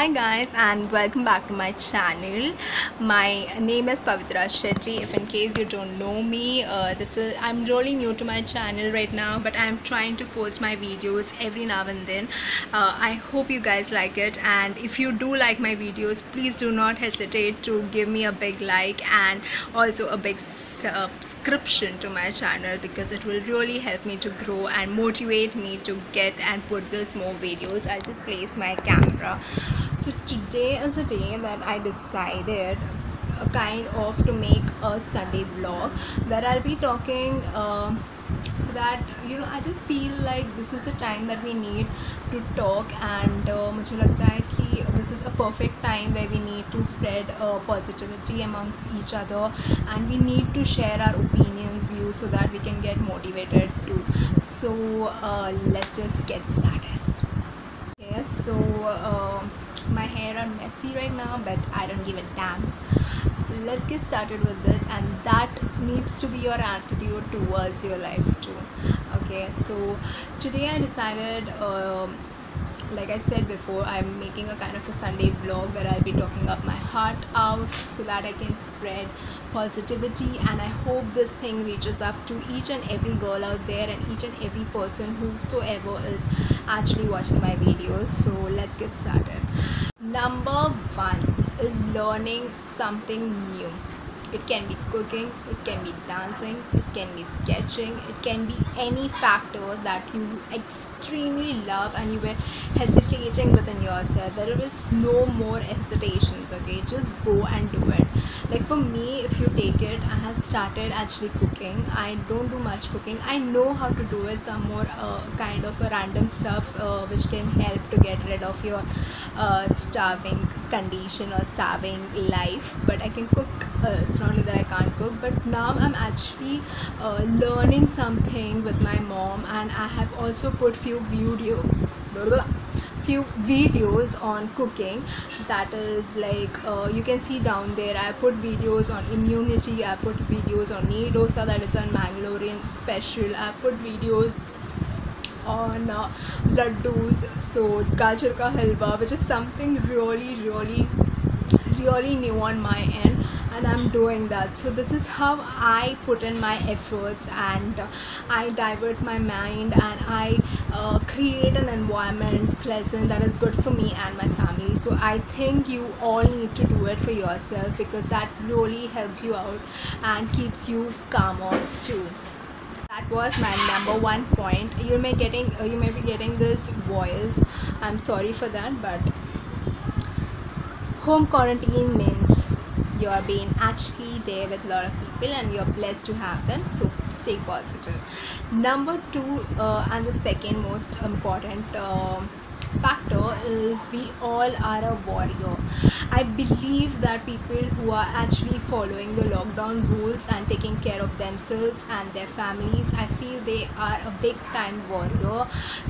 Hi guys, and welcome back to my channel. My name is Pavitra Shetty. If in case you don't know me, I'm really new to my channel right now, but I'm trying to post my videos every now and then. I hope you guys like it, and if you do like my videos, please do not hesitate to give me a big like and also a big subscription to my channel, because it will really help me to grow and motivate me to get and put this more videos. I just place my camera. So today is a day that I decided kind of to make a Sunday vlog where I'll be talking so that I just feel like this is a time that we need to talk, and मुझे लगता है कि this is a perfect time where we need to spread positivity amongst each other, and we need to share our opinions, views, so that we can get motivated too. So let's just get started. Yes, so my hair are messy right now, but I don't give a damn. Let's get started with this, and that needs to be your attitude towards your life too. Okay, so today I decided, like I said before, I'm making a kind of a Sunday vlog where I'll be talking up my heart out so that I can spread positivity, and I hope this thing reaches up to each and every girl out there and each and every person whosoever is actually watching my videos. So let's get started. Number one is learning something new. It can be cooking, it can be dancing, it can be sketching, it can be any factor that you extremely love and you were hesitating within yourself. There is no more hesitations, okay? Just go and do it. Like for me, if you take it, I have started actually cooking. I don't do much cooking. I know how to do it, some more kind of a random stuff which can help to get rid of your starving condition or starving life, but I can cook. It's not like that I can't cook, but now I'm actually learning something with my mom, and I have also put few videos on cooking. That is like you can see down there. I put videos on immunity, I put videos on neer dosa, that is on Mangalorean special. I put videos on laddus, so gajar ka halwa, which is something really new on my end, and I'm doing that. So this is how I put in my efforts, and I divert my mind, and I create an environment pleasant that is good for me and my family. So I think you all need to do it for yourself, because that really helps you out and keeps you calmer too. That was my number one point. You may be getting this voice, I'm sorry for that, but home quarantine means you're being actually there with a lot of people and you're blessed to have them, so stay positive. Number two, and the second most important factor is we all are a warrior. I believe that people who are actually following the lockdown rules and taking care of themselves and their families, I feel they are a big time warrior.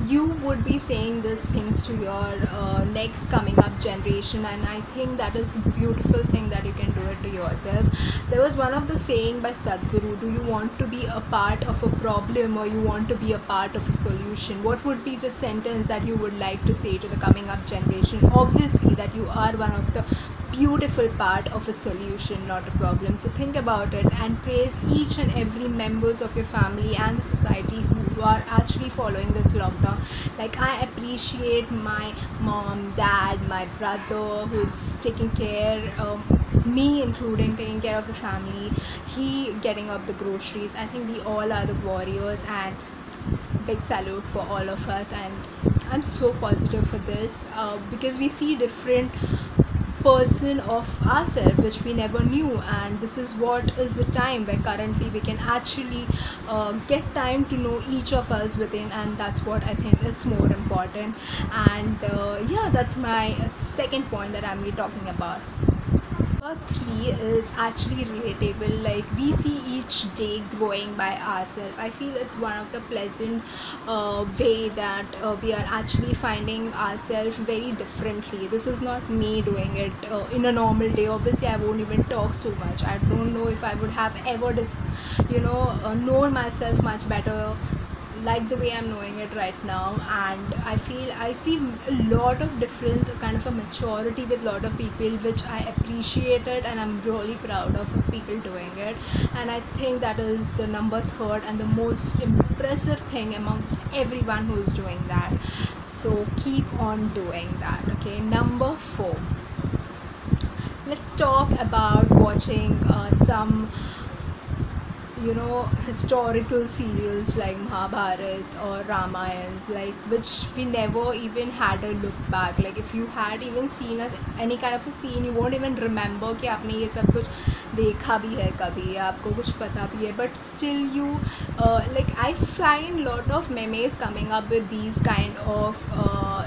You would be saying these things to your next coming up generation, and I think that is a beautiful thing that you can do it to yourself. There was one of the saying by Sadhguru: do you want to be a part of a problem, or you want to be a part of a solution? What would be the sentence that you would like to say to the coming up generation? Obviously that you are one of the beautiful part of a solution, not a problem. So think about it and praise each and every members of your family and the society who are actually following this lockdown. Like I appreciate my mom, dad, my brother who's taking care me including, taking care of the family, he getting up the groceries. I think we all are the warriors, and big salute for all of us. And I'm so positive for this because we see different person of ourselves which we never knew, and this is what is the time where currently we can actually get time to know each of us within, and that's what I think it's more important. And yeah, that's my second point that I'm talking about. Number three is actually relatable. Like we see each day growing by ourselves. I feel it's one of the pleasant way that we are actually finding ourselves very differently. This is not me doing it in a normal day. Obviously I won't even talk so much. I don't know if I would have ever known myself much better like the way I'm knowing it right now, and I feel I see a lot of difference, a kind of a maturity with a lot of people, which I appreciated, and I'm really proud of people doing it. And I think that is the number third and the most impressive thing amongst everyone who is doing that. So keep on doing that. Okay, number four, let's talk about watching some historical serials like Mahabharat or Ramayans, like which we never even had a look back. Like if you had even seen any kind of a scene, you won't even remember कि आपने ये सब कुछ देखा भी है कभी, आपको कुछ पता भी है, but still you like I find lot of memes coming up with these kind of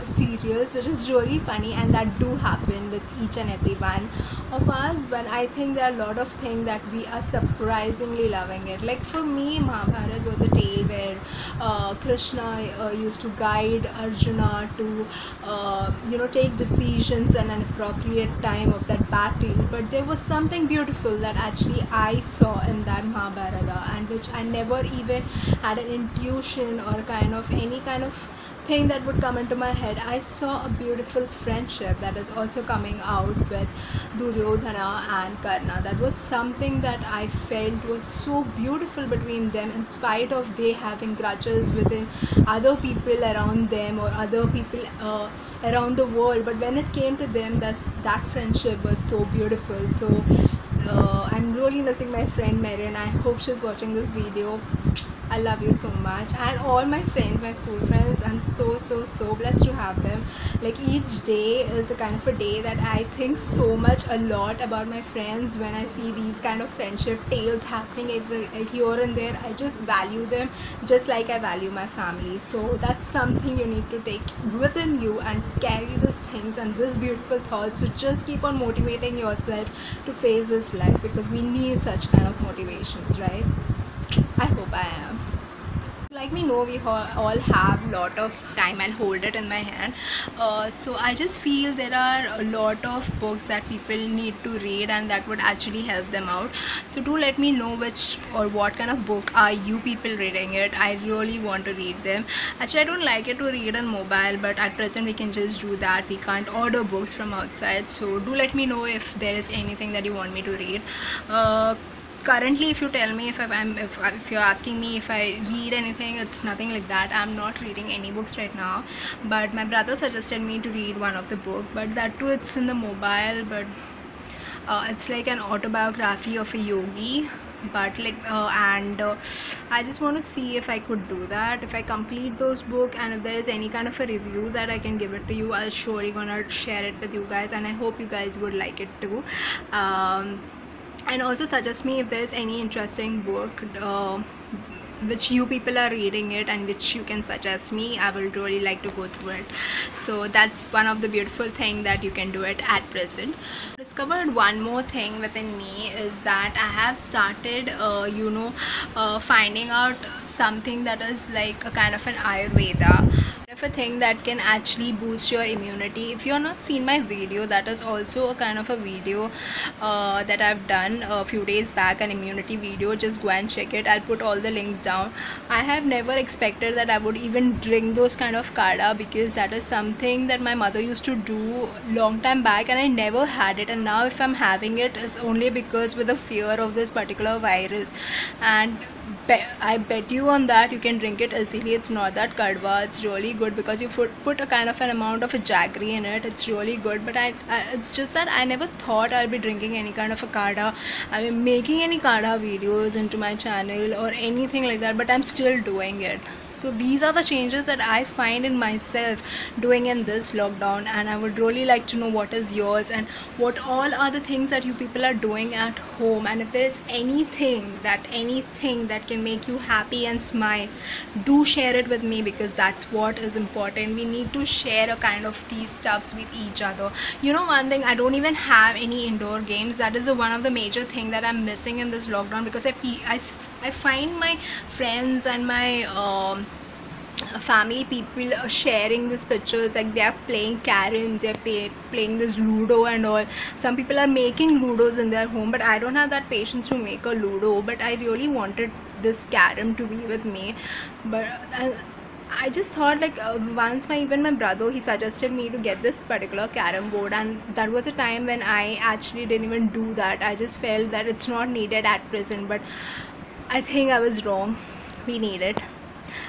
serials, which is really funny, and that do happen with each and every one of us. But I think there are a lot of things that we are surprisingly loving it. Like for me, Mahabharat was a tale where Krishna used to guide Arjuna to take decisions in an appropriate time of that battle. But there was something beautiful that actually I saw in that Mahabharata, and which I never even had an intuition or any kind of thing that would come into my head. I saw a beautiful friendship that is also coming out with Duryodhana and Karna. That was something that I felt was so beautiful between them, in spite of they having grudges within other people around them or other people around the world. But when it came to them, that friendship was so beautiful. So I'm really missing my friend Marian. I hope she's watching this video. I love you so much, and all my friends, my school friends, I'm so blessed to have them. Like each day is a kind of a day that I think so much a lot about my friends. When I see these kind of friendship tales happening here and there, I just value them just like I value my family. So that's something you need to take within you and carry these things and these beautiful thoughts to just keep on motivating yourself to face this life, because we need such kind of motivations, right? I hope I am. Like we know, we all have a lot of time and hold it in my hand, so I just feel there are a lot of books that people need to read and that would actually help them out. So do let me know which or what kind of book are you people reading it. I really want to read them. Actually, I don't like it to read on mobile, but at present we can just do that. We can't order books from outside, so do let me know if there is anything that you want me to read. Currently, if you tell me, if you're asking me if I read anything, it's nothing like that. I'm not reading any books right now, but my brother suggested me to read one of the book, but that too it's in the mobile, but it's like an autobiography of a yogi. But I just want to see if I could do that, if I complete those books, and if there is any kind of a review that I can give it to you, I'll surely gonna share it with you guys, and I hope you guys would like it too. And also suggest me if there's any interesting book which you people are reading it and which you can suggest me. I will really like to go through it. So that's one of the beautiful things that you can do it at present. Discovered one more thing within me is that I have started finding out something that is like a kind of an Ayurveda, of a thing that can actually boost your immunity. If you have not seen my video, that is also a kind of a video that I've done a few days back, an immunity video. Just go and check it. I'll put all the links down. I have never expected that I would even drink those kind of kada, because that is something that my mother used to do long time back, and I never had it. And now if I'm having it, it's only because with the fear of this particular virus. And I bet you on that you can drink it easily. It's not that kadwa. It's really good because you put a kind of an amount of a jaggery in it. It's really good. But it's just that I never thought I'll be drinking any kind of a kada. I mean, making any kada videos into my channel or anything like that, but I'm still doing it. So these are the changes that I find in myself doing in this lockdown, and I would really like to know what is yours and what all are the things that you people are doing at home. And if there is anything that can make you happy and smile, do share it with me, because that's what is important. We need to share a kind of these stuffs with each other. You know, one thing, I don't even have any indoor games. That is one of the major thing that I'm missing in this lockdown, because I find my friends and my family people are sharing these pictures, like they are playing caroms, they are playing this ludo and all. Some people are making ludos in their home, but I don't have that patience to make a ludo. But I really wanted this carom to be with me. But I just thought like once even my brother, he suggested me to get this particular carom board, and that was a time when I actually didn't even do that. I just felt that it's not needed at present, but I think I was wrong. We need it.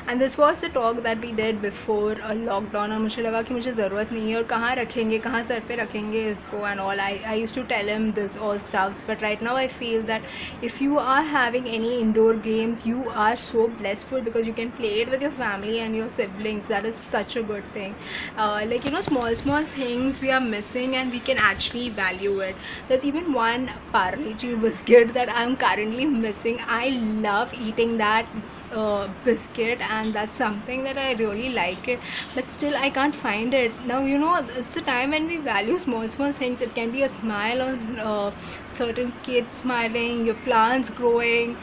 And this was the talk that we did before lockdown, और मुझे लगा कि मुझे ज़रूरत नहीं है और कहाँ रखेंगे, कहाँ सर पे रखेंगे इसको and all. I used to tell him this all stuffs, but right now I feel that if you are having any indoor games, you are so blessful because you can play it with your family and your siblings. That is such a good thing. Like, you know, small things we are missing and we can actually value it. There's even one Parle-G biscuit that I'm currently missing. I love eating that biscuit, and that's something that I really like it, but still I can't find it now. You know, it's a time when we value small things. It can be a smile on certain kids smiling, your plants growing,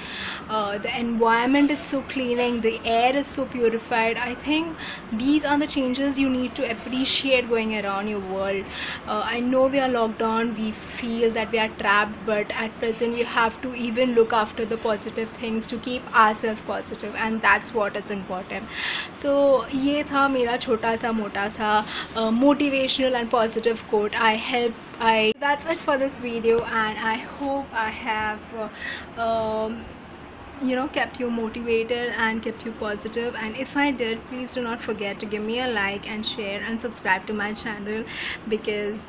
the environment is so cleaning, the air is so purified. I think these are the changes you need to appreciate going around your world. I know we are locked down, we feel that we are trapped, but at present we have to even look after the positive things to keep ourselves positive, and that's what is important. So ये था मेरा छोटा सा मोटा सा motivational and positive quote. That's it for this video, and I hope I have you know, kept you motivated and kept you positive. And if I did, please do not forget to give me a like and share and subscribe to my channel, because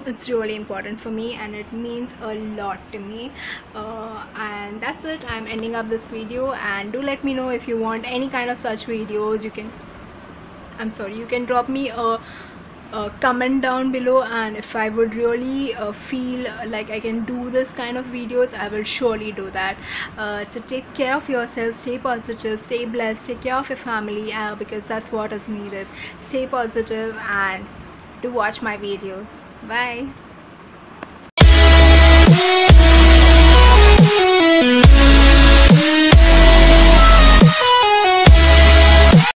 it's really important for me and it means a lot to me. And that's it. I'm ending up this video, and do let me know if you want any kind of such videos. You can drop me a comment down below, and if I would really feel like I can do this kind of videos, I will surely do that. So take care of yourself, stay positive, stay blessed, take care of your family, because that's what is needed. Stay positive and do watch my videos. Bye.